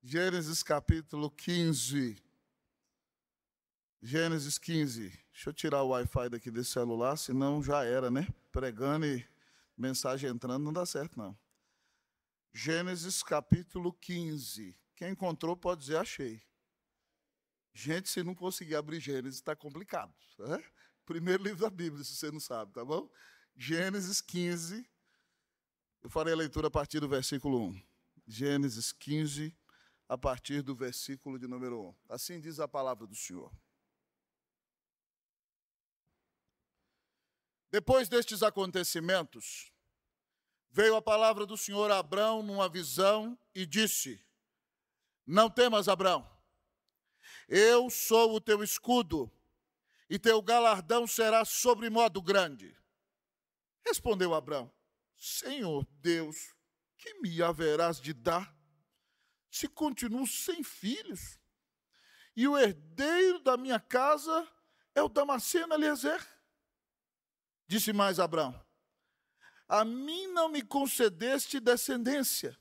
Gênesis capítulo 15. Gênesis 15. Deixa eu tirar o Wi-Fi daqui desse celular, senão já era, né? Pregando e mensagem entrando não dá certo, não. Gênesis capítulo 15. Quem encontrou pode dizer, achei. Gente, se não conseguir abrir Gênesis, está complicado. Né? Primeiro livro da Bíblia, se você não sabe, tá bom? Gênesis 15. Eu farei a leitura a partir do versículo 1. Gênesis 15, a partir do versículo de número 1. Assim diz a palavra do Senhor. Depois destes acontecimentos, veio a palavra do Senhor a Abrão numa visão e disse: Não temas, Abrão, eu sou o teu escudo, e teu galardão será sobremodo grande. Respondeu Abrão: Senhor Deus, que me haverás de dar, se continuo sem filhos? E o herdeiro da minha casa é o Damasceno Eliezer. Disse mais Abrão: A mim não me concedeste descendência,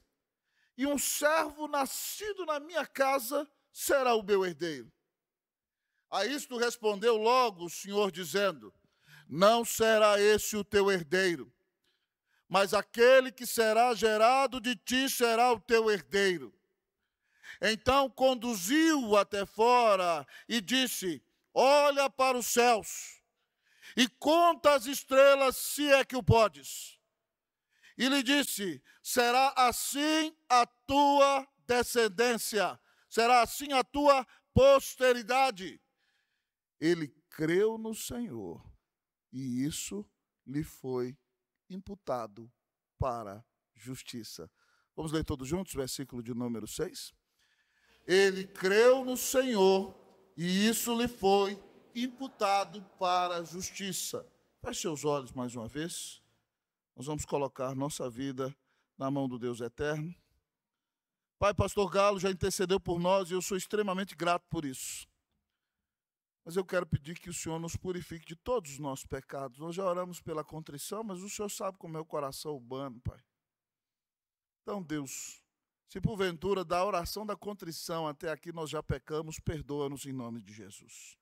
e um servo nascido na minha casa será o meu herdeiro. A isto respondeu logo o Senhor, dizendo: Não será esse o teu herdeiro, mas aquele que será gerado de ti será o teu herdeiro. Então conduziu-o até fora e disse: Olha para os céus e conta as estrelas, se é que o podes. E lhe disse: será assim a tua descendência, será assim a tua posteridade. Ele creu no Senhor, e isso lhe foi imputado para justiça. Vamos ler todos juntos, versículo de número 6. Ele creu no Senhor, e isso lhe foi imputado para a justiça. Feche seus olhos mais uma vez. Nós vamos colocar nossa vida na mão do Deus eterno. Pai, pastor Galo já intercedeu por nós e eu sou extremamente grato por isso. Mas eu quero pedir que o Senhor nos purifique de todos os nossos pecados. Nós já oramos pela contrição, mas o Senhor sabe como é o coração humano, Pai. Então, Deus, se porventura da oração da contrição até aqui nós já pecamos, perdoa-nos em nome de Jesus.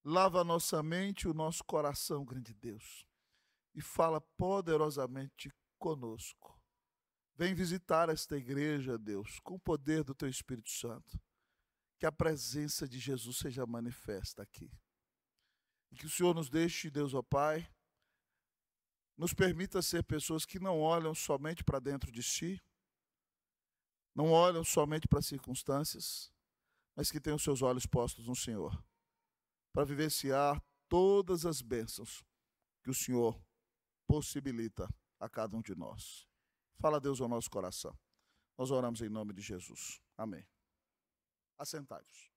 Lava a nossa mente e o nosso coração, grande Deus, e fala poderosamente conosco. Vem visitar esta igreja, Deus, com o poder do Teu Espírito Santo. Que a presença de Jesus seja manifesta aqui. E que o Senhor nos deixe, Deus, ó Pai, nos permita ser pessoas que não olham somente para dentro de si, não olham somente para as circunstâncias, mas que tenham seus olhos postos no Senhor, para vivenciar todas as bênçãos que o Senhor possibilita a cada um de nós. Fala, Deus, ao nosso coração. Nós oramos em nome de Jesus. Amém. Assentai-vos.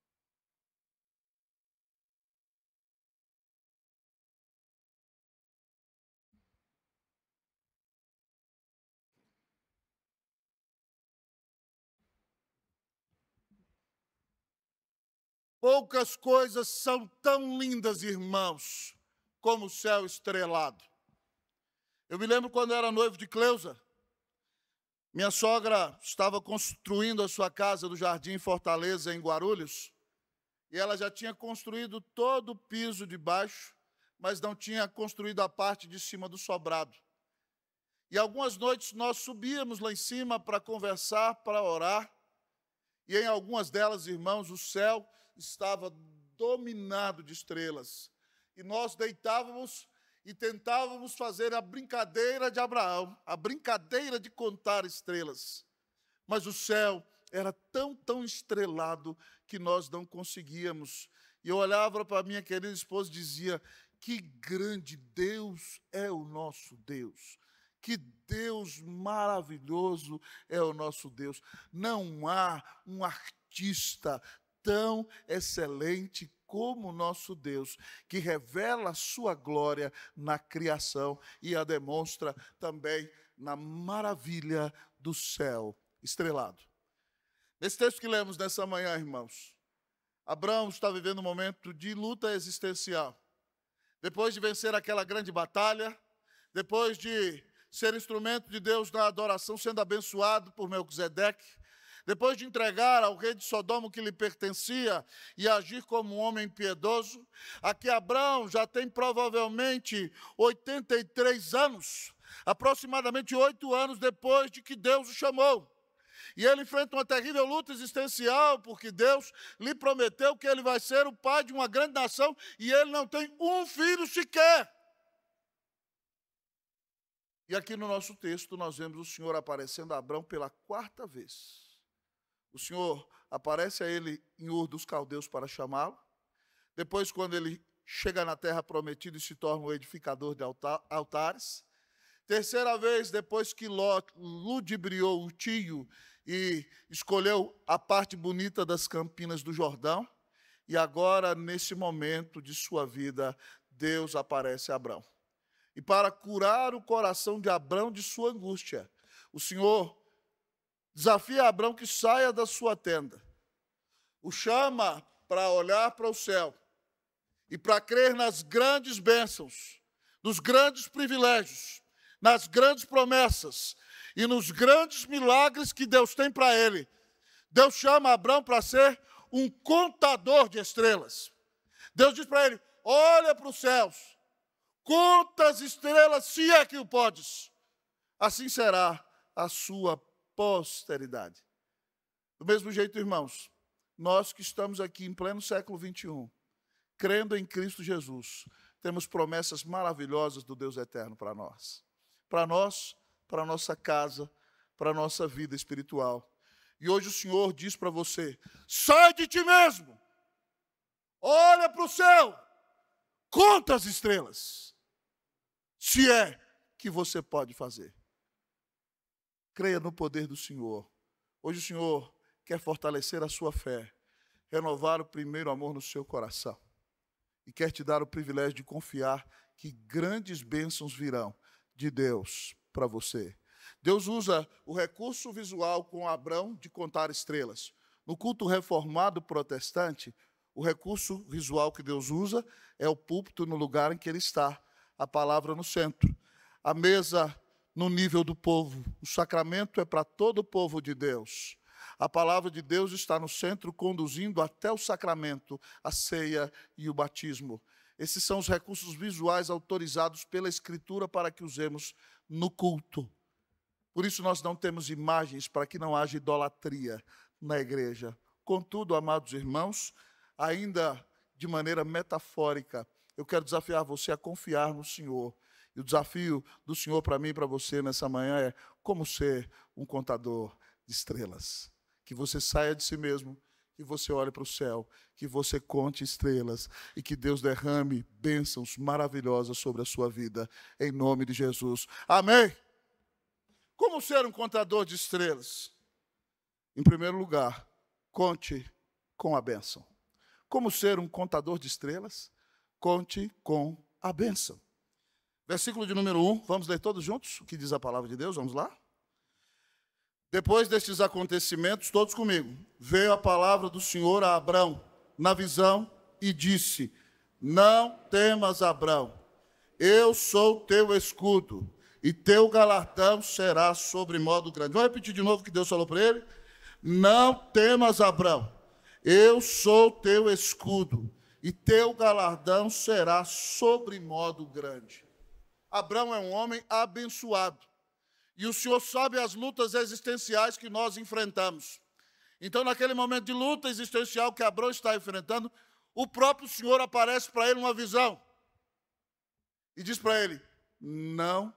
Poucas coisas são tão lindas, irmãos, como o céu estrelado. Eu me lembro quando eu era noivo de Cleusa. Minha sogra estava construindo a sua casa do Jardim Fortaleza, em Guarulhos, e ela já tinha construído todo o piso de baixo, mas não tinha construído a parte de cima do sobrado. E algumas noites nós subíamos lá em cima para conversar, para orar, e em algumas delas, irmãos, o céu estava dominado de estrelas. E nós deitávamos e tentávamos fazer a brincadeira de Abraão, a brincadeira de contar estrelas. Mas o céu era tão estrelado que nós não conseguíamos. E eu olhava para a minha querida esposa e dizia: que grande Deus é o nosso Deus. Que Deus maravilhoso é o nosso Deus. Não há um artista tão excelente como o nosso Deus, que revela a sua glória na criação e a demonstra também na maravilha do céu estrelado. Nesse texto que lemos nessa manhã, irmãos, Abraão está vivendo um momento de luta existencial. Depois de vencer aquela grande batalha, depois de ser instrumento de Deus na adoração, sendo abençoado por Melquisedeque, depois de entregar ao rei de Sodoma o que lhe pertencia e agir como um homem piedoso, aqui Abrão já tem provavelmente 83 anos, aproximadamente 8 anos depois de que Deus o chamou. E ele enfrenta uma terrível luta existencial, porque Deus lhe prometeu que ele vai ser o pai de uma grande nação, e ele não tem um filho sequer. E aqui no nosso texto nós vemos o Senhor aparecendo a Abrão pela 4ª vez. O Senhor aparece a ele em Ur dos Caldeus para chamá-lo. Depois, quando ele chega na terra prometida e se torna um edificador de altares. Terceira vez, depois que Ló ludibriou o tio e escolheu a parte bonita das campinas do Jordão. E agora, nesse momento de sua vida, Deus aparece a Abrão. E para curar o coração de Abrão de sua angústia, o Senhor desafia Abrão que saia da sua tenda. O chama para olhar para o céu e para crer nas grandes bênçãos, nos grandes privilégios, nas grandes promessas e nos grandes milagres que Deus tem para ele. Deus chama Abrão para ser um contador de estrelas. Deus diz para ele: olha para os céus, conta as estrelas, se é que o podes. Assim será a sua posteridade. Do mesmo jeito, irmãos, nós que estamos aqui em pleno século 21, crendo em Cristo Jesus, temos promessas maravilhosas do Deus eterno para nós. Para nós, para a nossa casa, para a nossa vida espiritual. E hoje o Senhor diz para você: sai de ti mesmo, olha para o céu, conta as estrelas, se é que você pode fazer. Creia no poder do Senhor. Hoje o Senhor quer fortalecer a sua fé, renovar o primeiro amor no seu coração e quer te dar o privilégio de confiar que grandes bênçãos virão de Deus para você. Deus usa o recurso visual com Abrão de contar estrelas. No culto reformado protestante, o recurso visual que Deus usa é o púlpito no lugar em que ele está, a palavra no centro, a mesa no nível do povo. O sacramento é para todo o povo de Deus. A palavra de Deus está no centro, conduzindo até o sacramento, a ceia e o batismo. Esses são os recursos visuais autorizados pela Escritura para que usemos no culto. Por isso nós não temos imagens, para que não haja idolatria na igreja. Contudo, amados irmãos, ainda de maneira metafórica, eu quero desafiar você a confiar no Senhor. E o desafio do Senhor para mim e para você nessa manhã é como ser um contador de estrelas. Que você saia de si mesmo, que você olhe para o céu, que você conte estrelas e que Deus derrame bênçãos maravilhosas sobre a sua vida, em nome de Jesus. Amém? Como ser um contador de estrelas? Em primeiro lugar, conte com a bênção. Como ser um contador de estrelas? Conte com a bênção. Versículo de número 1, vamos ler todos juntos o que diz a palavra de Deus, vamos lá? Depois destes acontecimentos, todos comigo, veio a palavra do Senhor a Abrão, na visão, e disse: não temas, Abrão, eu sou teu escudo, e teu galardão será sobre modo grande. Vamos repetir de novo o que Deus falou para ele? Não temas, Abrão, eu sou teu escudo, e teu galardão será sobre modo grande. Abrão é um homem abençoado. E o Senhor sabe as lutas existenciais que nós enfrentamos. Então, naquele momento de luta existencial que Abrão está enfrentando, o próprio Senhor aparece para ele numa visão. E diz para ele: não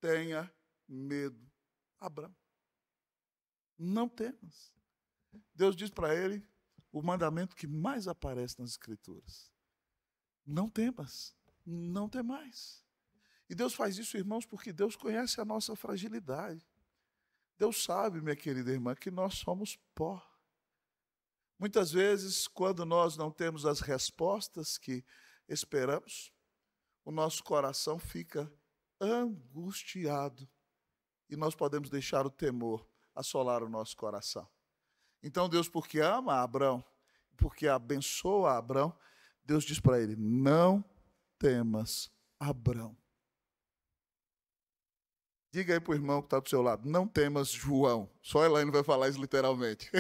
tenha medo, Abrão. Não temas. Deus diz para ele o mandamento que mais aparece nas Escrituras: não temas, não temais. E Deus faz isso, irmãos, porque Deus conhece a nossa fragilidade. Deus sabe, minha querida irmã, que nós somos pó. Muitas vezes, quando nós não temos as respostas que esperamos, o nosso coração fica angustiado e nós podemos deixar o temor assolar o nosso coração. Então Deus, porque ama Abrão, porque abençoa Abrão, Deus diz para ele: não temas, Abrão. Diga aí para o irmão que está do seu lado, não temas, João. Só Elaine vai falar isso literalmente.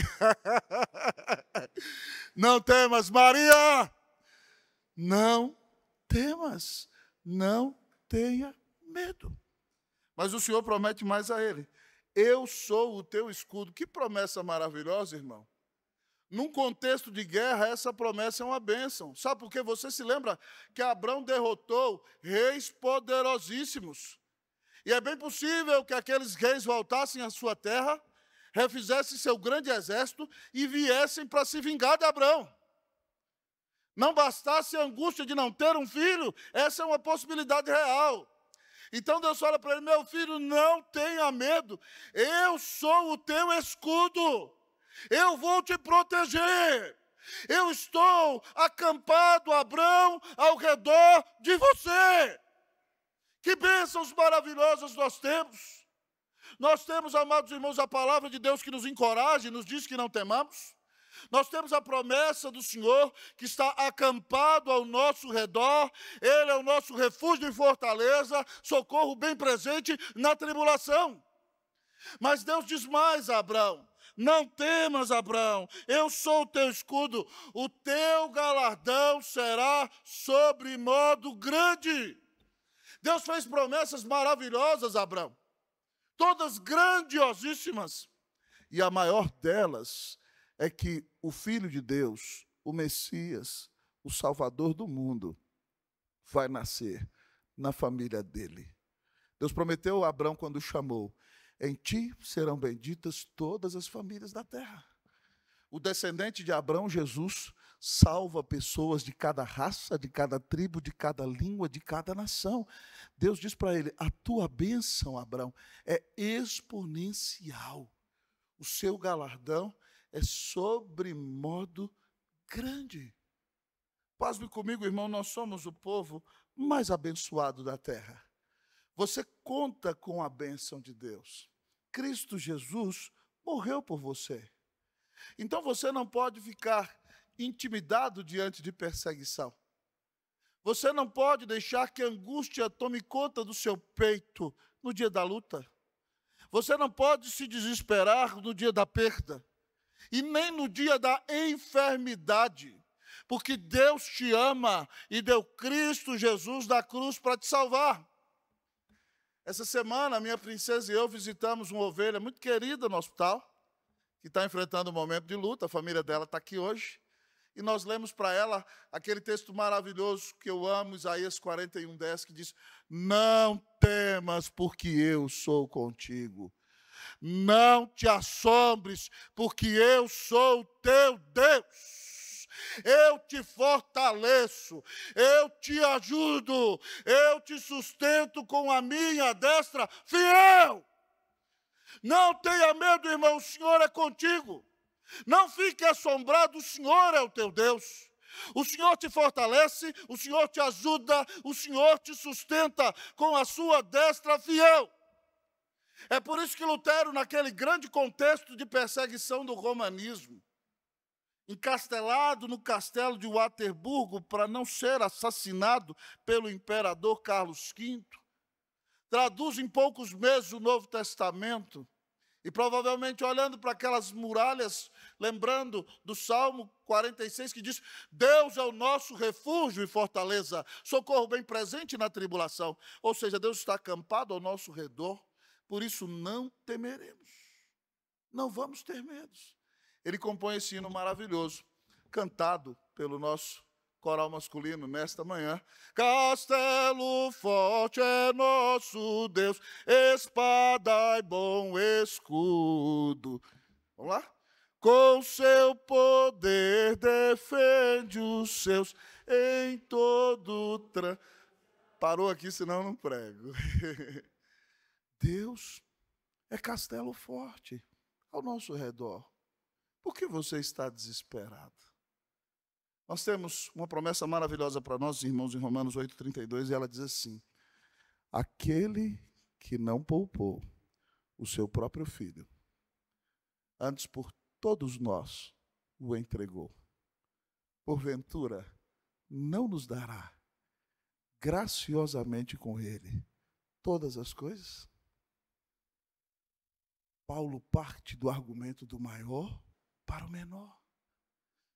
Não temas, Maria. Não temas, não tenha medo. Mas o Senhor promete mais a ele. Eu sou o teu escudo. Que promessa maravilhosa, irmão. Num contexto de guerra, essa promessa é uma bênção. Sabe por quê? Você se lembra que Abrão derrotou reis poderosíssimos. E é bem possível que aqueles reis voltassem à sua terra, refizessem seu grande exército e viessem para se vingar de Abrão. Não bastasse a angústia de não ter um filho, essa é uma possibilidade real. Então Deus fala para ele, meu filho, não tenha medo, eu sou o teu escudo, eu vou te proteger, eu estou acampado, Abrão, ao redor de você. Que bênçãos maravilhosas nós temos. Nós temos, amados irmãos, a palavra de Deus que nos encoraja e nos diz que não temamos. Nós temos a promessa do Senhor que está acampado ao nosso redor. Ele é o nosso refúgio e fortaleza, socorro bem presente na tribulação. Mas Deus diz mais a Abrão, não temas, Abrão, eu sou o teu escudo, o teu galardão será sobre modo grande. Deus fez promessas maravilhosas a Abrão, todas grandiosíssimas, e a maior delas é que o Filho de Deus, o Messias, o Salvador do mundo, vai nascer na família dele. Deus prometeu a Abrão quando o chamou, em ti serão benditas todas as famílias da terra. O descendente de Abrão, Jesus, salva pessoas de cada raça, de cada tribo, de cada língua, de cada nação. Deus diz para ele, a tua bênção, Abrão, é exponencial. O seu galardão é sobremodo grande. Pasme comigo, irmão, nós somos o povo mais abençoado da terra. Você conta com a bênção de Deus. Cristo Jesus morreu por você. Então você não pode ficar intimidado diante de perseguição. Você não pode deixar que a angústia tome conta do seu peito no dia da luta. Você não pode se desesperar no dia da perda. E nem no dia da enfermidade. Porque Deus te ama e deu Cristo Jesus da cruz para te salvar. Essa semana, a minha princesa e eu visitamos uma ovelha muito querida no hospital, que está enfrentando um momento de luta, a família dela está aqui hoje, e nós lemos para ela aquele texto maravilhoso que eu amo, Isaías 41:10, que diz, não temas, porque eu sou contigo. Não te assombres, porque eu sou o teu Deus. Eu te fortaleço, eu te ajudo, eu te sustento com a minha destra fiel. Não tenha medo, irmão, o Senhor é contigo. Não fique assombrado, o Senhor é o teu Deus. O Senhor te fortalece, o Senhor te ajuda, o Senhor te sustenta com a sua destra fiel. É por isso que Lutero, naquele grande contexto de perseguição do romanismo, encastelado no castelo de Waterburgo para não ser assassinado pelo imperador Carlos V, traduz em poucos meses o Novo Testamento, e provavelmente olhando para aquelas muralhas, lembrando do Salmo 46, que diz, Deus é o nosso refúgio e fortaleza, socorro bem presente na tribulação. Ou seja, Deus está acampado ao nosso redor, por isso não temeremos, não vamos ter medos. Ele compõe esse hino maravilhoso, cantado pelo nosso coral masculino nesta manhã. Castelo forte é nosso Deus, espada e bom escudo. Vamos lá? Com seu poder defende os seus em todo Parou aqui, senão eu não prego. Deus é castelo forte ao nosso redor. Por que você está desesperado? Nós temos uma promessa maravilhosa para nós, irmãos, em Romanos 8:32, e ela diz assim, aquele que não poupou o seu próprio filho, antes por todos nós o entregou, porventura não nos dará graciosamente com ele todas as coisas? Paulo parte do argumento do maior para o menor.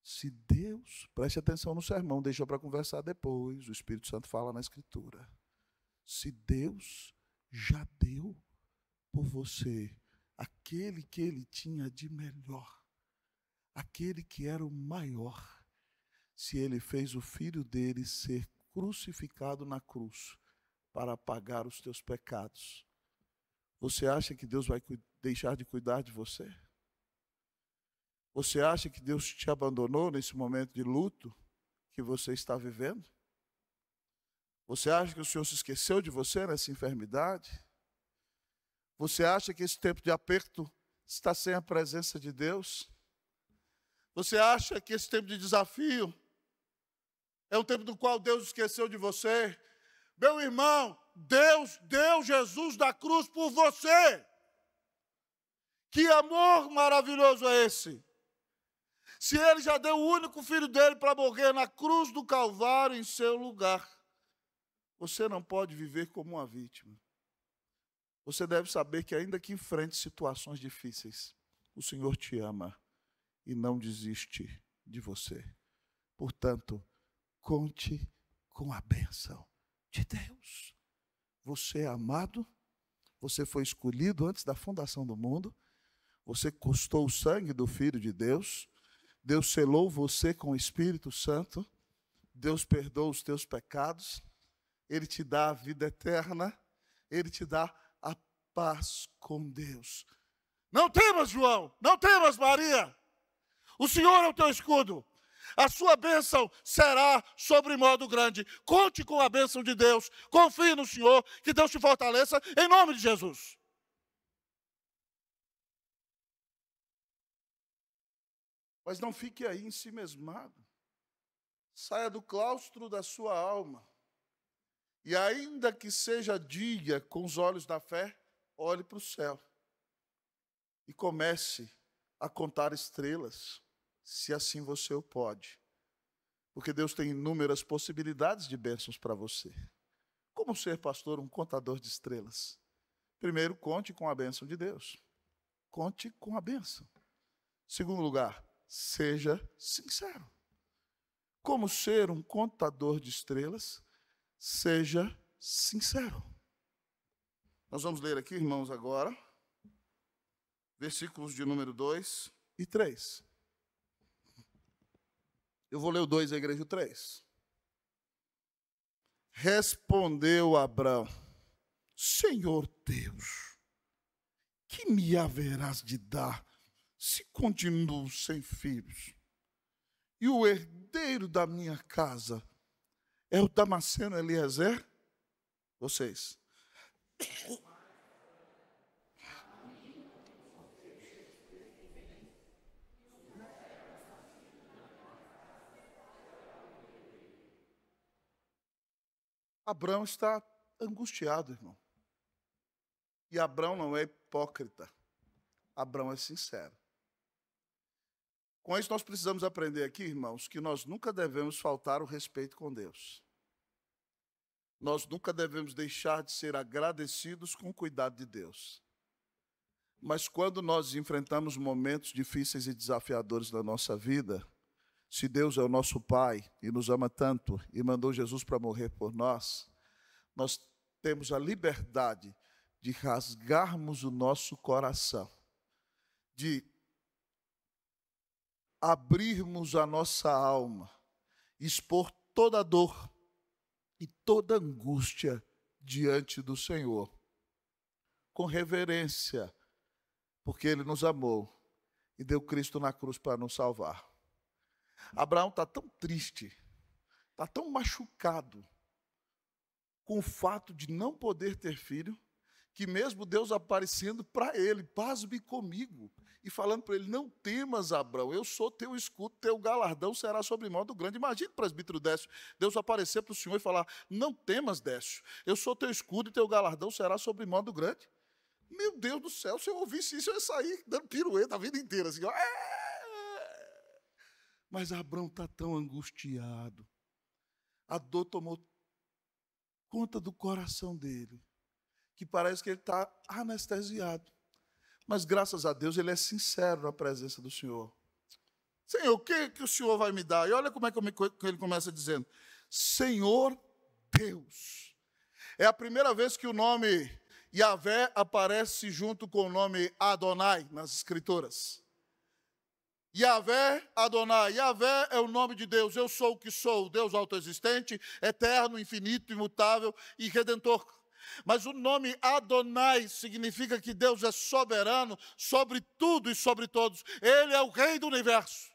Se Deus, preste atenção no sermão, deixa para conversar depois, o Espírito Santo fala na Escritura. Se Deus já deu por você aquele que ele tinha de melhor, aquele que era o maior, se ele fez o filho dele ser crucificado na cruz para pagar os teus pecados, você acha que Deus vai deixar de cuidar de você? Você acha que Deus te abandonou nesse momento de luto que você está vivendo? Você acha que o Senhor se esqueceu de você nessa enfermidade? Você acha que esse tempo de aperto está sem a presença de Deus? Você acha que esse tempo de desafio é um tempo do qual Deus esqueceu de você? Meu irmão, Deus deu Jesus da cruz por você. Que amor maravilhoso é esse? Se ele já deu o único filho dele para morrer na cruz do Calvário em seu lugar, você não pode viver como uma vítima. Você deve saber que ainda que enfrente situações difíceis, o Senhor te ama e não desiste de você. Portanto, conte com a bênção de Deus. Você é amado, você foi escolhido antes da fundação do mundo, você custou o sangue do Filho de Deus, Deus selou você com o Espírito Santo, Deus perdoa os teus pecados, Ele te dá a vida eterna, Ele te dá a paz com Deus. Não temas, João, não temas, Maria, o Senhor é o teu escudo. A sua bênção será sobre modo grande. Conte com a bênção de Deus. Confie no Senhor, que Deus te fortaleça, em nome de Jesus. Mas não fique aí ensimesmado. Saia do claustro da sua alma. E ainda que seja dia, com os olhos da fé, olhe para o céu. E comece a contar estrelas, se assim você o pode. Porque Deus tem inúmeras possibilidades de bênçãos para você. Como ser, pastor, um contador de estrelas? Primeiro, conte com a bênção de Deus. Conte com a bênção. Segundo lugar, seja sincero. Como ser um contador de estrelas? Seja sincero. Nós vamos ler aqui, irmãos, agora, versículos de número 2 e 3. Eu vou ler o 2 e a igreja o 3. Respondeu Abrão: Senhor Deus, que me haverás de dar se continuo sem filhos? E o herdeiro da minha casa é o Damasceno Eliezer? Vocês. Abrão está angustiado, irmão. E Abrão não é hipócrita. Abrão é sincero. Com isso, nós precisamos aprender aqui, irmãos, que nós nunca devemos faltar o respeito com Deus. Nós nunca devemos deixar de ser agradecidos com o cuidado de Deus. Mas quando nós enfrentamos momentos difíceis e desafiadores na nossa vida, se Deus é o nosso Pai e nos ama tanto e mandou Jesus para morrer por nós, nós temos a liberdade de rasgarmos o nosso coração, de abrirmos a nossa alma, expor toda a dor e toda a angústia diante do Senhor, com reverência, porque Ele nos amou e deu Cristo na cruz para nos salvar. Abraão está tão triste, está tão machucado com o fato de não poder ter filho, que mesmo Deus aparecendo para ele, pasme comigo, e falando para ele: não temas, Abraão, eu sou teu escudo, teu galardão será sobre modo grande. Imagine o presbítero Décio, Deus aparecer para o Senhor e falar: não temas, Décio, eu sou teu escudo e teu galardão será sobre modo grande. Meu Deus do céu, se eu ouvisse isso, eu ia sair dando pirueta a vida inteira, assim, ó. Mas Abrão está tão angustiado, a dor tomou conta do coração dele, que parece que ele está anestesiado. Mas graças a Deus ele é sincero na presença do Senhor. Senhor, o que o Senhor vai me dar? E olha como é que ele começa dizendo: Senhor Deus. É a primeira vez que o nome Yahvé aparece junto com o nome Adonai nas Escrituras. Yahvé, Adonai. Yahvé é o nome de Deus. Eu sou o que sou, Deus autoexistente, eterno, infinito, imutável e redentor. Mas o nome Adonai significa que Deus é soberano sobre tudo e sobre todos. Ele é o rei do universo.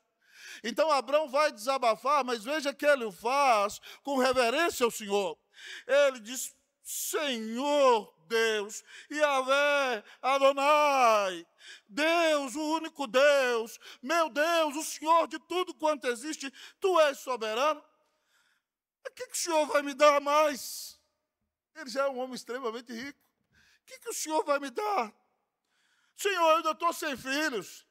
Então Abrão vai desabafar, mas veja que ele o faz com reverência ao Senhor. Ele diz: Senhor Deus, Yahvé, Adonai, Deus, o único Deus, meu Deus, o Senhor de tudo quanto existe, Tu és soberano. O que o Senhor vai me dar mais? Ele já é um homem extremamente rico. O que o Senhor vai me dar? Senhor, eu ainda estou sem filhos.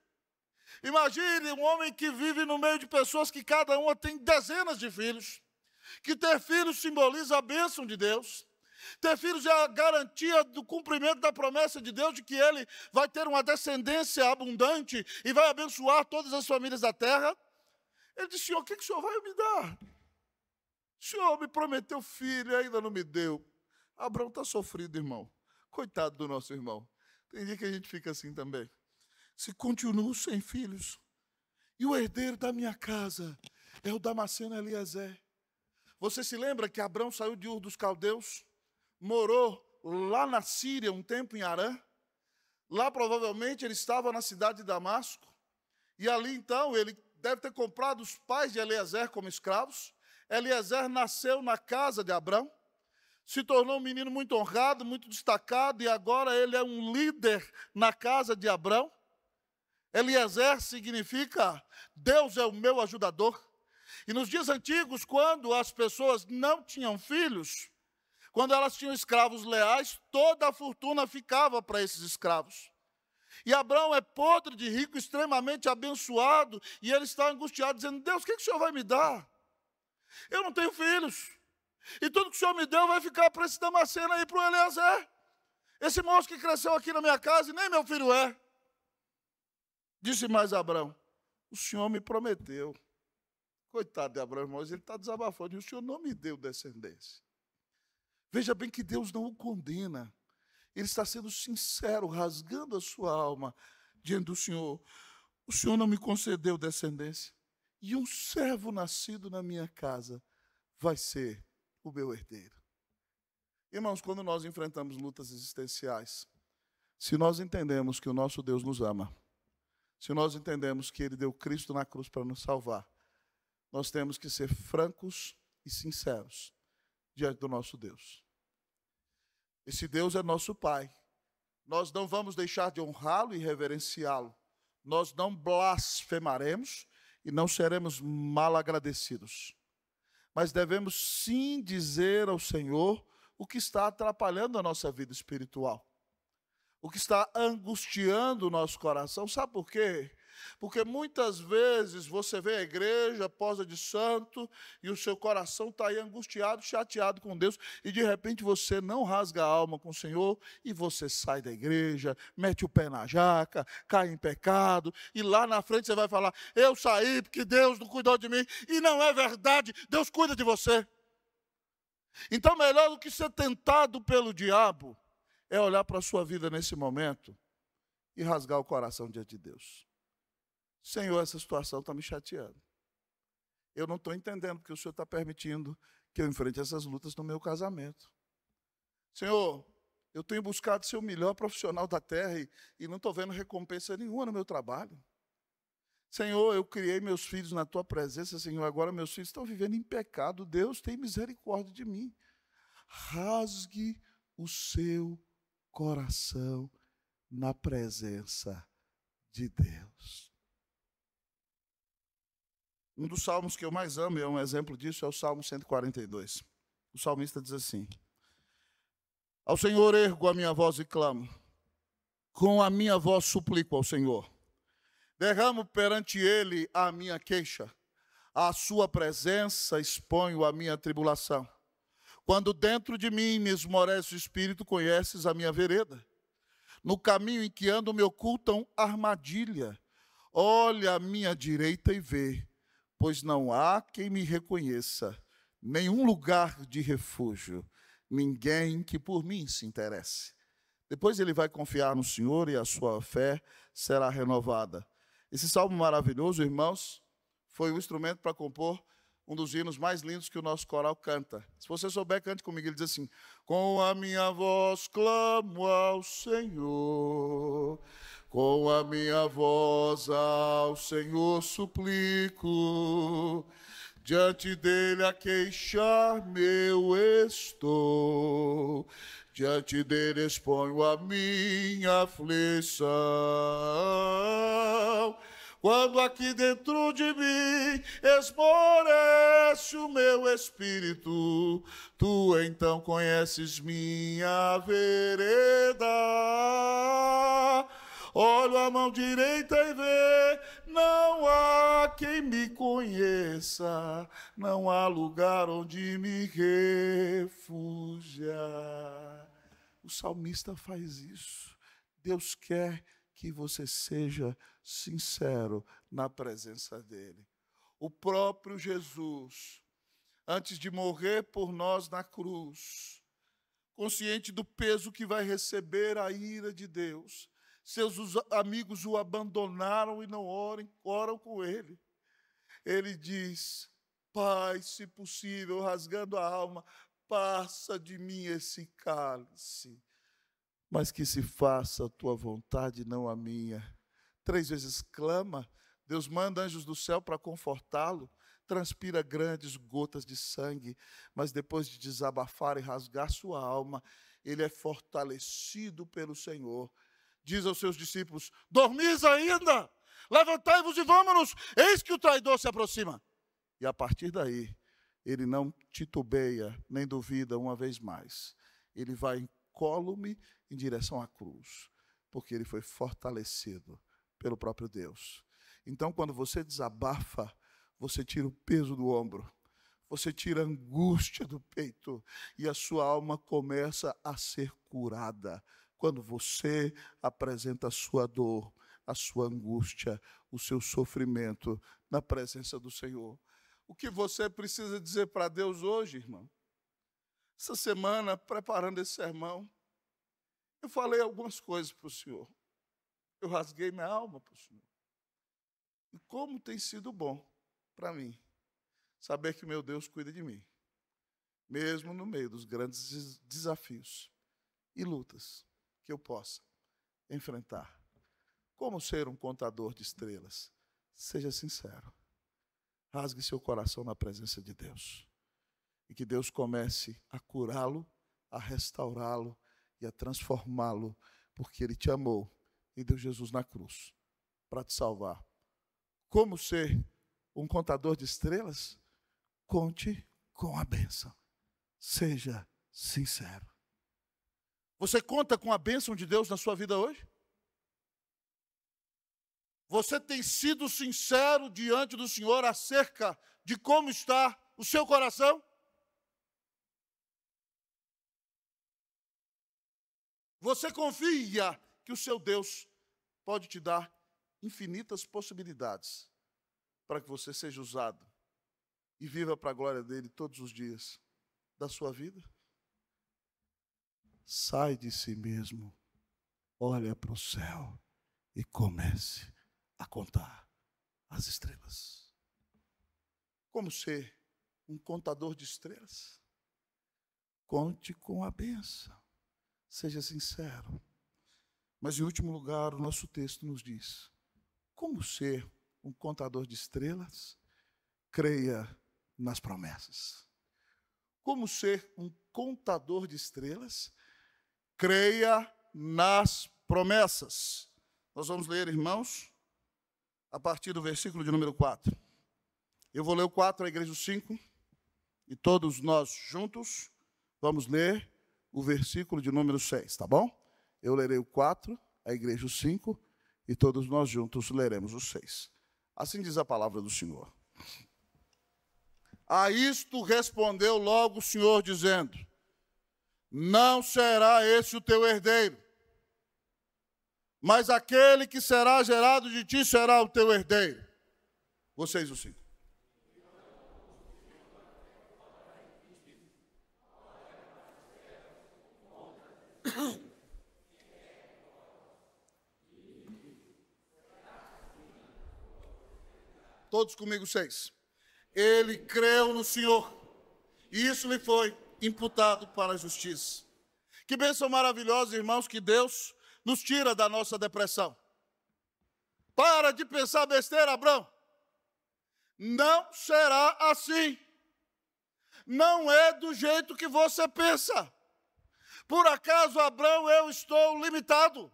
Imagine um homem que vive no meio de pessoas que cada uma tem dezenas de filhos, que ter filhos simboliza a bênção de Deus. Ter filhos é a garantia do cumprimento da promessa de Deus, de que ele vai ter uma descendência abundante e vai abençoar todas as famílias da terra. Ele disse: Senhor, o que o Senhor vai me dar? O Senhor me prometeu filho e ainda não me deu. Abraão está sofrido, irmão. Coitado do nosso irmão. Tem dia que a gente fica assim também. Se continuo sem filhos, e o herdeiro da minha casa é o Damasceno Eliezer. Você se lembra que Abrão saiu de Ur dos Caldeus, morou lá na Síria um tempo em Harã? Lá provavelmente ele estava na cidade de Damasco, e ali então ele deve ter comprado os pais de Eliezer como escravos. Eliezer nasceu na casa de Abrão, se tornou um menino muito honrado, muito destacado, e agora ele é um líder na casa de Abrão. Eliezer significa Deus é o meu ajudador. E nos dias antigos, quando as pessoas não tinham filhos, quando elas tinham escravos leais, toda a fortuna ficava para esses escravos. E Abrão é podre de rico, extremamente abençoado, e ele está angustiado, dizendo: Deus, o que o Senhor vai me dar? Eu não tenho filhos, e tudo que o Senhor me deu vai ficar para esse Damasceno aí, para o Eliezer. Esse moço que cresceu aqui na minha casa e nem meu filho é. Disse mais Abrão: o Senhor me prometeu. Coitado de Abrão, irmãos, ele está desabafando, e o Senhor não me deu descendência. Veja bem que Deus não o condena. Ele está sendo sincero, rasgando a sua alma diante do Senhor. O Senhor não me concedeu descendência, e um servo nascido na minha casa vai ser o meu herdeiro. Irmãos, quando nós enfrentamos lutas existenciais, se nós entendemos que o nosso Deus nos ama, se nós entendemos que Ele deu Cristo na cruz para nos salvar, nós temos que ser francos e sinceros diante do nosso Deus. Esse Deus é nosso Pai. Nós não vamos deixar de honrá-lo e reverenciá-lo. Nós não blasfemaremos e não seremos mal agradecidos. Mas devemos sim dizer ao Senhor o que está atrapalhando a nossa vida espiritual, o que está angustiando o nosso coração. Sabe por quê? Porque muitas vezes você vem à igreja, posa de santo, e o seu coração está aí angustiado, chateado com Deus, e de repente você não rasga a alma com o Senhor, e você sai da igreja, mete o pé na jaca, cai em pecado, e lá na frente você vai falar: eu saí porque Deus não cuidou de mim. E não é verdade, Deus cuida de você. Então, melhor do que ser tentado pelo diabo é olhar para a sua vida nesse momento e rasgar o coração diante de Deus. Senhor, essa situação está me chateando. Eu não estou entendendo porque o Senhor está permitindo que eu enfrente essas lutas no meu casamento. Senhor, eu tenho buscado ser o melhor profissional da terra e não estou vendo recompensa nenhuma no meu trabalho. Senhor, eu criei meus filhos na Tua presença, Senhor, agora meus filhos estão vivendo em pecado. Deus, tem misericórdia de mim. Rasgue o seu coração na presença de Deus. Um dos salmos que eu mais amo, e é um exemplo disso, é o Salmo 142. O salmista diz assim: ao Senhor ergo a minha voz e clamo, com a minha voz suplico ao Senhor. Derramo perante Ele a minha queixa, à sua presença exponho a minha tribulação. Quando dentro de mim me esmorece o espírito, conheces a minha vereda. No caminho em que ando me ocultam armadilha. Olha à minha direita e vê, pois não há quem me reconheça, nenhum lugar de refúgio, ninguém que por mim se interesse. Depois ele vai confiar no Senhor e a sua fé será renovada. Esse salmo maravilhoso, irmãos, foi o instrumento para compor um dos hinos mais lindos que o nosso coral canta. Se você souber, cante comigo. Ele diz assim: com a minha voz clamo ao Senhor, com a minha voz ao Senhor suplico, diante dele a queixar-me eu estou, diante dele exponho a minha aflição. Quando aqui dentro de mim esmorece o meu espírito, tu então conheces minha vereda. Olho a mão direita e vê, não há quem me conheça, não há lugar onde me refugiar. O salmista faz isso. Deus quer que você seja sincero na presença dele. O próprio Jesus, antes de morrer por nós na cruz, consciente do peso que vai receber a ira de Deus, seus amigos o abandonaram e não oram com ele. Ele diz: Pai, se possível, rasgando a alma, passa de mim esse cálice, mas que se faça a tua vontade, não a minha. 3 vezes clama, Deus manda anjos do céu para confortá-lo, transpira grandes gotas de sangue, mas depois de desabafar e rasgar sua alma, ele é fortalecido pelo Senhor. Diz aos seus discípulos: dormis ainda? Levantai-vos e vamos-nos, eis que o traidor se aproxima. E a partir daí, ele não titubeia, nem duvida uma vez mais. Ele vai incólume em direção à cruz, porque ele foi fortalecido pelo próprio Deus. Então, quando você desabafa, você tira o peso do ombro, você tira a angústia do peito, e a sua alma começa a ser curada. Quando você apresenta a sua dor, a sua angústia, o seu sofrimento na presença do Senhor. O que você precisa dizer para Deus hoje, irmão? Essa semana, preparando esse sermão, eu falei algumas coisas para o Senhor. Eu rasguei minha alma para o Senhor. E como tem sido bom para mim saber que meu Deus cuida de mim, mesmo no meio dos grandes desafios e lutas que eu possa enfrentar. Como ser um contador de estrelas? Seja sincero. Rasgue seu coração na presença de Deus. E que Deus comece a curá-lo, a restaurá-lo e a transformá-lo, porque Ele te amou e deu Jesus na cruz para te salvar. Como ser um contador de estrelas? Conte com a bênção. Seja sincero. Você conta com a bênção de Deus na sua vida hoje? Você tem sido sincero diante do Senhor acerca de como está o seu coração? Você confia que o seu Deus pode te dar infinitas possibilidades para que você seja usado e viva para a glória dele todos os dias da sua vida? Sai de si mesmo, olha para o céu e comece a contar as estrelas. Como ser um contador de estrelas? Conte com a bênção. Seja sincero. Mas, em último lugar, o nosso texto nos diz: como ser um contador de estrelas? Creia nas promessas. Como ser um contador de estrelas? Creia nas promessas. Nós vamos ler, irmãos, a partir do versículo de número 4. Eu vou ler o 4, a igreja o 5, e todos nós juntos vamos ler o versículo de número 6, tá bom? Eu lerei o 4, a igreja o 5, e todos nós juntos leremos o 6. Assim diz a palavra do Senhor. A isto respondeu logo o Senhor, dizendo: não será esse o teu herdeiro. mas aquele que será gerado de ti será o teu herdeiro. Vocês, os 5. Todos comigo, 6. Ele creu no Senhor, e isso lhe foi imputado para a justiça. Que bênção maravilhosa, irmãos, que Deus nos tira da nossa depressão. Para de pensar besteira, Abraão. Não será assim. Não é do jeito que você pensa. Por acaso, Abraão, eu estou limitado.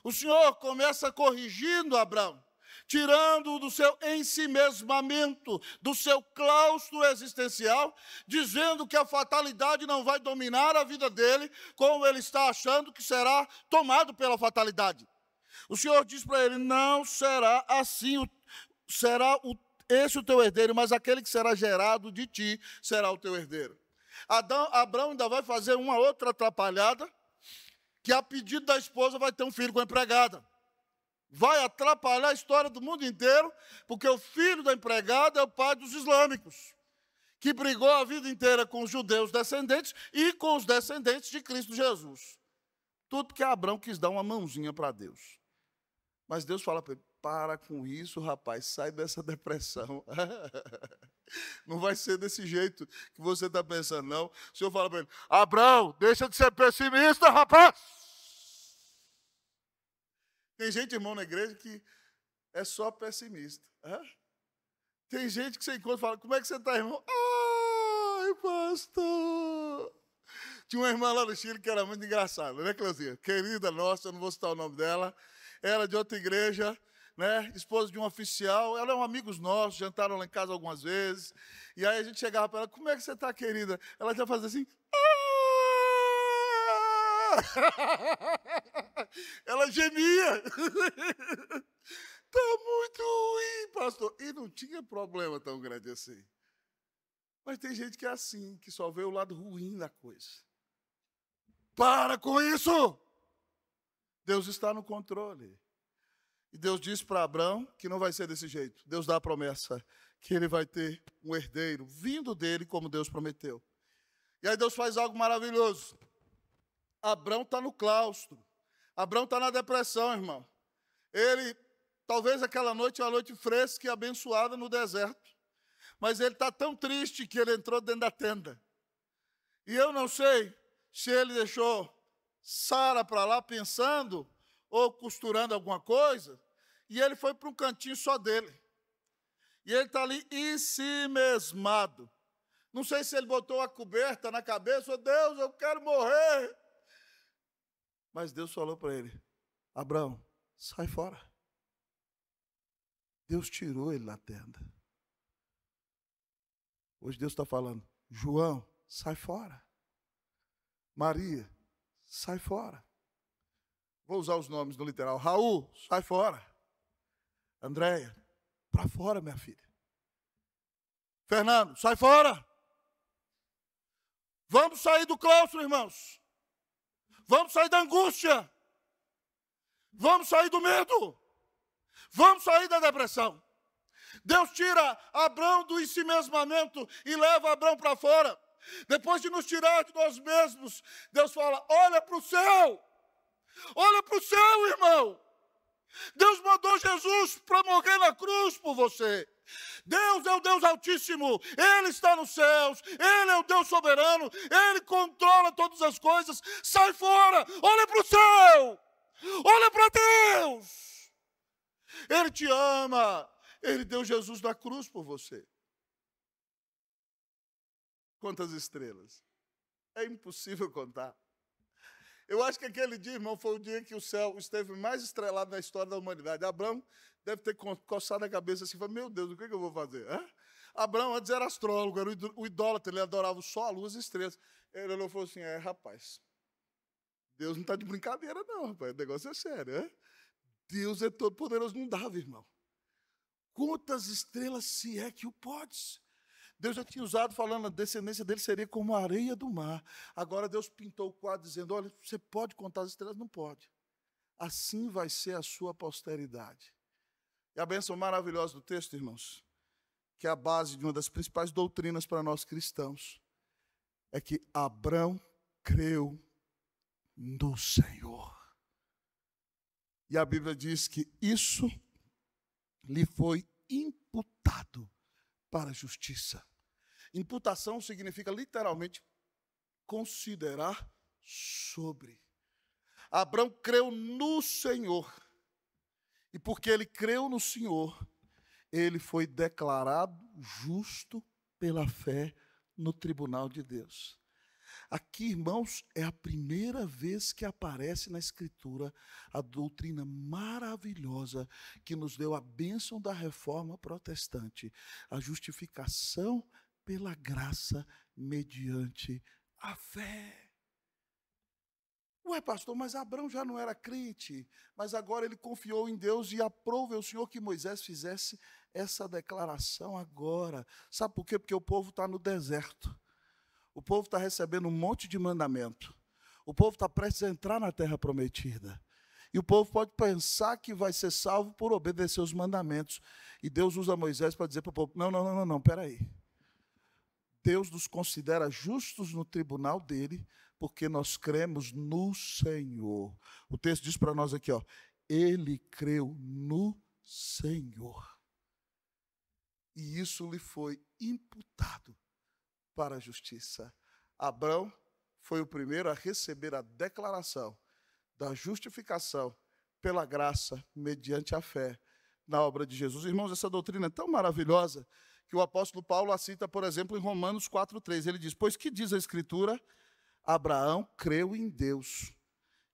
O Senhor começa corrigindo Abraão, tirando-o do seu ensimesmamento, do seu claustro existencial, dizendo que a fatalidade não vai dominar a vida dele, como ele está achando que será tomado pela fatalidade. O Senhor diz para ele, não será assim, esse o teu herdeiro, mas aquele que será gerado de ti será o teu herdeiro. Abraão ainda vai fazer uma outra atrapalhada, que a pedido da esposa vai ter um filho com a empregada. Vai atrapalhar a história do mundo inteiro, porque o filho da empregada é o pai dos islâmicos, que brigou a vida inteira com os judeus descendentes e com os descendentes de Cristo Jesus. Tudo que Abraão quis dar uma mãozinha para Deus. Mas Deus fala para ele, para com isso, rapaz, sai dessa depressão. Não vai ser desse jeito que você está pensando, não. O Senhor fala para ele, Abraão, deixa de ser pessimista, rapaz. Tem gente, irmão, na igreja que é só pessimista. Tem gente que você encontra e fala, como é que você está, irmão? Ai, pastor. Tinha uma irmã lá no Chile que era muito engraçada, né, Cleusinha? Querida nossa, eu não vou citar o nome dela. Era de outra igreja, né? Esposa de um oficial. Ela é um amigos nossos, jantaram lá em casa algumas vezes. E aí a gente chegava para ela, como é que você está, querida? Ela já fazia assim... Ela gemia. Está muito ruim, pastor. E não tinha problema tão grande assim. Mas tem gente que é assim, que só vê o lado ruim da coisa. Para com isso! Deus está no controle. E Deus disse para Abraão que não vai ser desse jeito. Deus dá a promessa que ele vai ter um herdeiro vindo dele, como Deus prometeu. E aí Deus faz algo maravilhoso. Abraão está no claustro. Abraão está na depressão, irmão. Ele, talvez aquela noite é uma noite fresca e abençoada no deserto. Mas ele está tão triste que ele entrou dentro da tenda. E eu não sei se ele deixou Sara para lá pensando ou costurando alguma coisa, e ele foi para um cantinho só dele. E ele está ali ensimesmado. Não sei se ele botou a coberta na cabeça, Deus, eu quero morrer. Mas Deus falou para ele, Abraão, sai fora. Deus tirou ele da tenda. Hoje Deus está falando, João, sai fora. Maria, sai fora. Vou usar os nomes no literal. Raul, sai fora. Andréia, para fora, minha filha. Fernando, sai fora. Vamos sair do claustro, irmãos. Vamos sair da angústia. Vamos sair do medo. Vamos sair da depressão. Deus tira Abraão do ensimesmamento e leva Abraão para fora. Depois de nos tirar de nós mesmos, Deus fala, olha para o céu. Olha para o céu, irmão. Deus mandou Jesus para morrer na cruz por você. Deus é o Deus Altíssimo, Ele está nos céus, Ele é o Deus soberano, Ele controla todas as coisas. Sai fora, olha para o céu, olha para Deus. Ele te ama, Ele deu Jesus na cruz por você. Quantas estrelas? É impossível contar. Eu acho que aquele dia, irmão, foi o dia que o céu esteve mais estrelado na história da humanidade. Abraão deve ter coçado a cabeça assim, falou, meu Deus, o que eu vou fazer? Abraão antes era astrólogo, era o idólatra, ele adorava só a luz e as estrelas. Ele olhou e falou assim, rapaz, Deus não está de brincadeira não, rapaz, o negócio é sério. Deus é todo poderoso, não dava, irmão. Quantas estrelas se é que o podes? Deus já tinha usado falando, a descendência dele seria como a areia do mar. Agora Deus pintou o quadro dizendo, olha, você pode contar as estrelas? Não pode. assim vai ser a sua posteridade. E a bênção maravilhosa do texto, irmãos, que é a base de uma das principais doutrinas para nós cristãos, é que Abrão creu no Senhor. E a Bíblia diz que isso lhe foi imputado para a justiça. Imputação significa literalmente considerar sobre. Abrão creu no Senhor. E porque ele creu no Senhor, ele foi declarado justo pela fé no tribunal de Deus. Aqui, irmãos, é a primeira vez que aparece na Escritura a doutrina maravilhosa que nos deu a bênção da reforma protestante, a justificação pela graça mediante a fé. Ué, pastor, mas Abrão já não era crente, mas agora ele confiou em Deus e aprove ao Senhor que Moisés fizesse essa declaração agora. Sabe por quê? Porque o povo está no deserto. O povo está recebendo um monte de mandamento. O povo está prestes a entrar na terra prometida. E o povo pode pensar que vai ser salvo por obedecer os mandamentos. E Deus usa Moisés para dizer para o povo, não, peraí. Deus nos considera justos no tribunal dele, porque nós cremos no Senhor. O texto diz para nós aqui, ele creu no Senhor. E isso lhe foi imputado para a justiça. Abrão foi o primeiro a receber a declaração da justificação pela graça mediante a fé na obra de Jesus. Irmãos, essa doutrina é tão maravilhosa que o apóstolo Paulo a cita, por exemplo, em Romanos 4,3. Ele diz, pois que diz a Escritura? Abraão creu em Deus,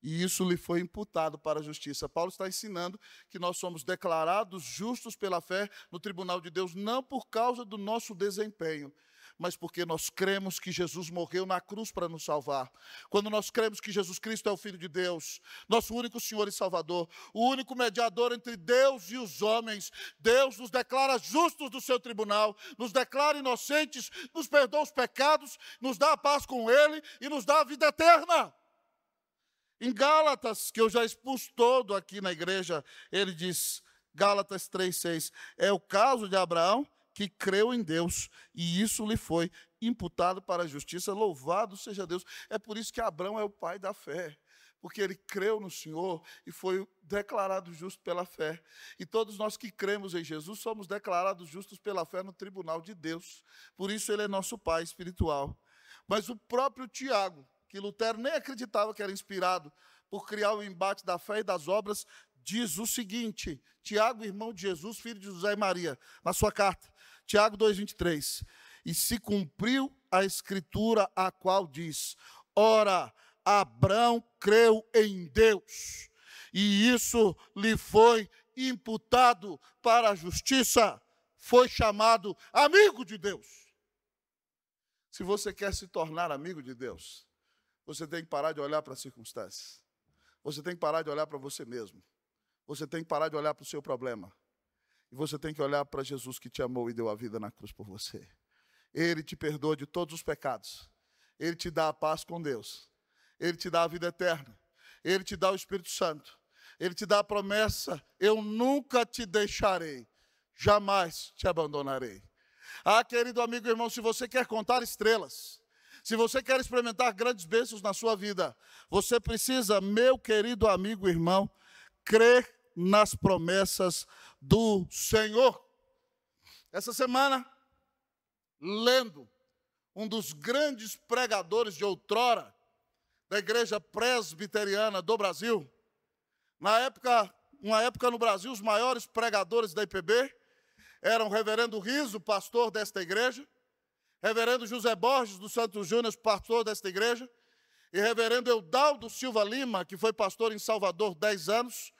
e isso lhe foi imputado para a justiça. Paulo está ensinando que nós somos declarados justos pela fé no tribunal de Deus, não por causa do nosso desempenho, mas porque nós cremos que Jesus morreu na cruz para nos salvar. Quando nós cremos que Jesus Cristo é o Filho de Deus, nosso único Senhor e Salvador, o único mediador entre Deus e os homens, Deus nos declara justos do seu tribunal, nos declara inocentes, nos perdoa os pecados, nos dá a paz com Ele e nos dá a vida eterna. Em Gálatas, que eu já expus todo aqui na igreja, ele diz, Gálatas 3,6, é o caso de Abraão, que creu em Deus, e isso lhe foi imputado para a justiça. Louvado seja Deus. É por isso que Abrão é o pai da fé, porque ele creu no Senhor e foi declarado justo pela fé. E todos nós que cremos em Jesus somos declarados justos pela fé no tribunal de Deus. Por isso ele é nosso pai espiritual. Mas o próprio Tiago, que Lutero nem acreditava que era inspirado por criar o embate da fé e das obras, diz o seguinte, Tiago, irmão de Jesus, filho de José e Maria, na sua carta, Tiago 2,23, e se cumpriu a escritura a qual diz, ora, Abrão creu em Deus, e isso lhe foi imputado para a justiça, foi chamado amigo de Deus. Se você quer se tornar amigo de Deus, você tem que parar de olhar para as circunstâncias, você tem que parar de olhar para você mesmo, você tem que parar de olhar para o seu problema. E você tem que olhar para Jesus que te amou e deu a vida na cruz por você. Ele te perdoa de todos os pecados. Ele te dá a paz com Deus. Ele te dá a vida eterna. Ele te dá o Espírito Santo. Ele te dá a promessa, eu nunca te deixarei, jamais te abandonarei. Ah, querido amigo e irmão, se você quer contar estrelas, se você quer experimentar grandes bênçãos na sua vida, você precisa, meu querido amigo e irmão, crer nas promessas do Senhor. Essa semana, lendo um dos grandes pregadores de outrora da igreja presbiteriana do Brasil, uma época no Brasil, os maiores pregadores da IPB eram o reverendo Riso, pastor desta igreja, reverendo José Borges dos Santos Júnior, pastor desta igreja, e reverendo Eudaldo Silva Lima, que foi pastor em Salvador 10 anos,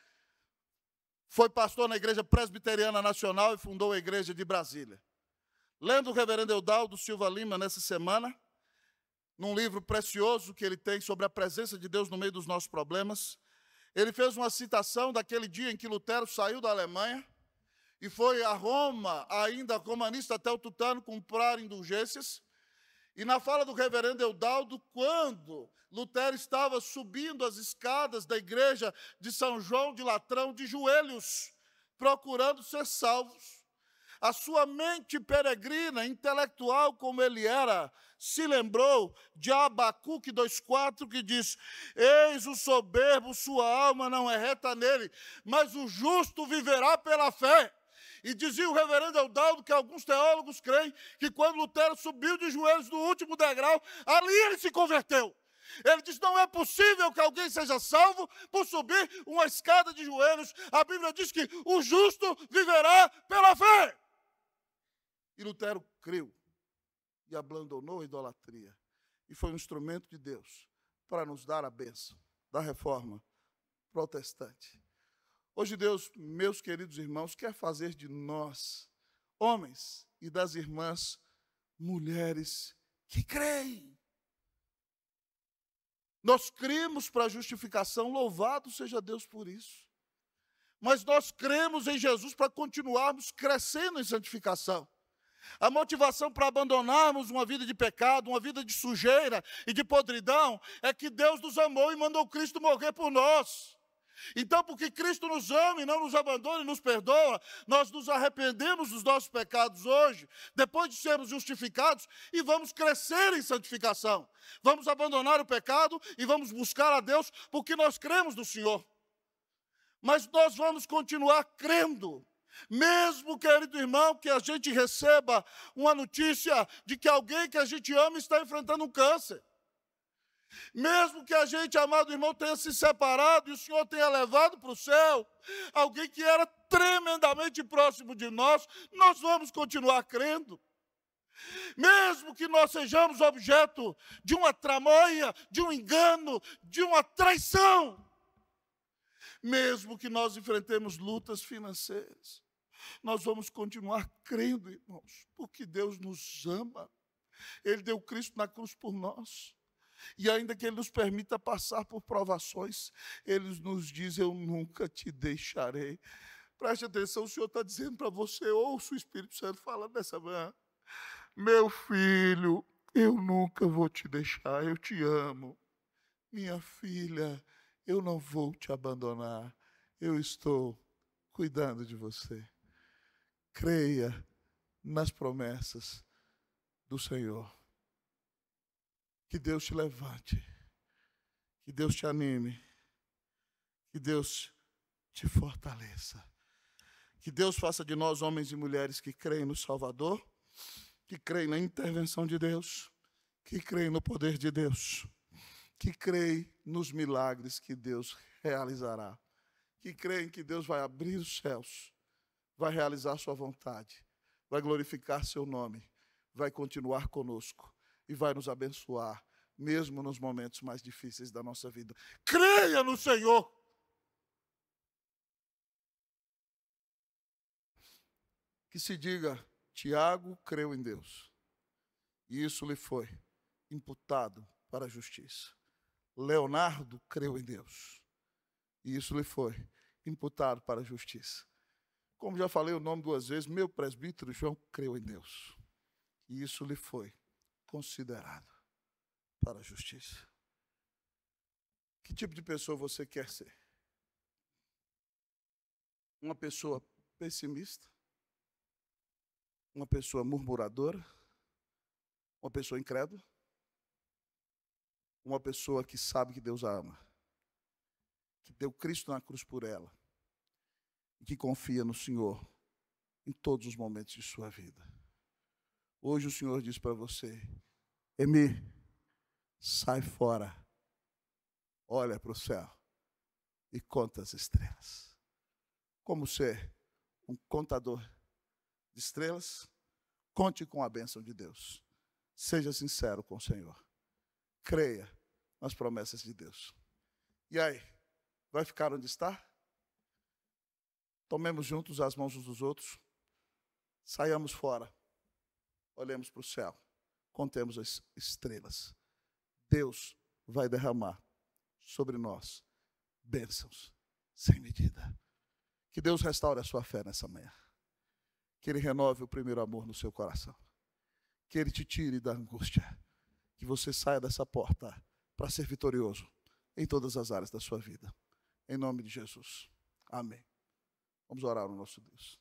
foi pastor na Igreja Presbiteriana Nacional e fundou a Igreja de Brasília. Lendo o reverendo Eudaldo Silva Lima nessa semana, num livro precioso que ele tem sobre a presença de Deus no meio dos nossos problemas, ele fez uma citação daquele dia em que Lutero saiu da Alemanha e foi a Roma, ainda romanista, até o tutano, comprar indulgências. E na fala do reverendo Eudaldo, quando Lutero estava subindo as escadas da igreja de São João de Latrão, de joelhos, procurando ser salvos, a sua mente peregrina, intelectual como ele era, se lembrou de Abacuque 2,4, que diz: eis o soberbo, sua alma não é reta nele, mas o justo viverá pela fé. E dizia o reverendo Eudaldo que alguns teólogos creem que quando Lutero subiu de joelhos no último degrau, ali ele se converteu. Ele diz: não é possível que alguém seja salvo por subir uma escada de joelhos. A Bíblia diz que o justo viverá pela fé. E Lutero creu e abandonou a idolatria. E foi um instrumento de Deus para nos dar a bênção da reforma protestante. Hoje Deus, meus queridos irmãos, quer fazer de nós, homens, e das irmãs, mulheres que creem. Nós cremos para a justificação, louvado seja Deus por isso. Mas nós cremos em Jesus para continuarmos crescendo em santificação. A motivação para abandonarmos uma vida de pecado, uma vida de sujeira e de podridão, é que Deus nos amou e mandou Cristo morrer por nós. Então, porque Cristo nos ama e não nos abandona e nos perdoa, nós nos arrependemos dos nossos pecados hoje, depois de sermos justificados, e vamos crescer em santificação. Vamos abandonar o pecado e vamos buscar a Deus, porque nós cremos no Senhor. Mas nós vamos continuar crendo. Mesmo, querido irmão, que a gente receba uma notícia de que alguém que a gente ama está enfrentando um câncer. Mesmo que a gente, amado irmão, tenha se separado e o Senhor tenha levado para o céu alguém que era tremendamente próximo de nós, nós vamos continuar crendo. Mesmo que nós sejamos objeto de uma tramóia, de um engano, de uma traição. Mesmo que nós enfrentemos lutas financeiras, nós vamos continuar crendo, irmãos, porque Deus nos ama. Ele deu Cristo na cruz por nós. E ainda que Ele nos permita passar por provações, Ele nos diz: eu nunca te deixarei. Preste atenção, o Senhor está dizendo para você, ouça o Espírito Santo falando nessa manhã: meu filho, eu nunca vou te deixar, eu te amo. Minha filha, eu não vou te abandonar, eu estou cuidando de você. Creia nas promessas do Senhor. Que Deus te levante, que Deus te anime, que Deus te fortaleça. Que Deus faça de nós homens e mulheres que creem no Salvador, que creem na intervenção de Deus, que creem no poder de Deus, que creem nos milagres que Deus realizará, que creem que Deus vai abrir os céus, vai realizar sua vontade, vai glorificar seu nome, vai continuar conosco e vai nos abençoar, mesmo nos momentos mais difíceis da nossa vida. Creia no Senhor. Que se diga: Tiago creu em Deus, e isso lhe foi imputado para a justiça. Leonardo creu em Deus, e isso lhe foi imputado para a justiça. Como já falei o nome 2 vezes, meu presbítero João creu em Deus, e isso lhe foi considerado para a justiça. Que tipo de pessoa você quer ser? Uma pessoa pessimista? Uma pessoa murmuradora? Uma pessoa incrédula? Uma pessoa que sabe que Deus a ama, que deu Cristo na cruz por ela, e que confia no Senhor em todos os momentos de sua vida. Hoje o Senhor diz para você: Emi, sai fora, olha para o céu e conta as estrelas. Como ser um contador de estrelas? Conte com a bênção de Deus. Seja sincero com o Senhor. Creia nas promessas de Deus. E aí, vai ficar onde está? Tomemos juntos as mãos uns dos outros, saiamos fora, olhemos para o céu, contemos as estrelas. Deus vai derramar sobre nós bênçãos sem medida. Que Deus restaure a sua fé nessa manhã. Que Ele renove o primeiro amor no seu coração. Que Ele te tire da angústia. que você saia dessa porta para ser vitorioso em todas as áreas da sua vida. Em nome de Jesus. Amém. Vamos orar ao nosso Deus.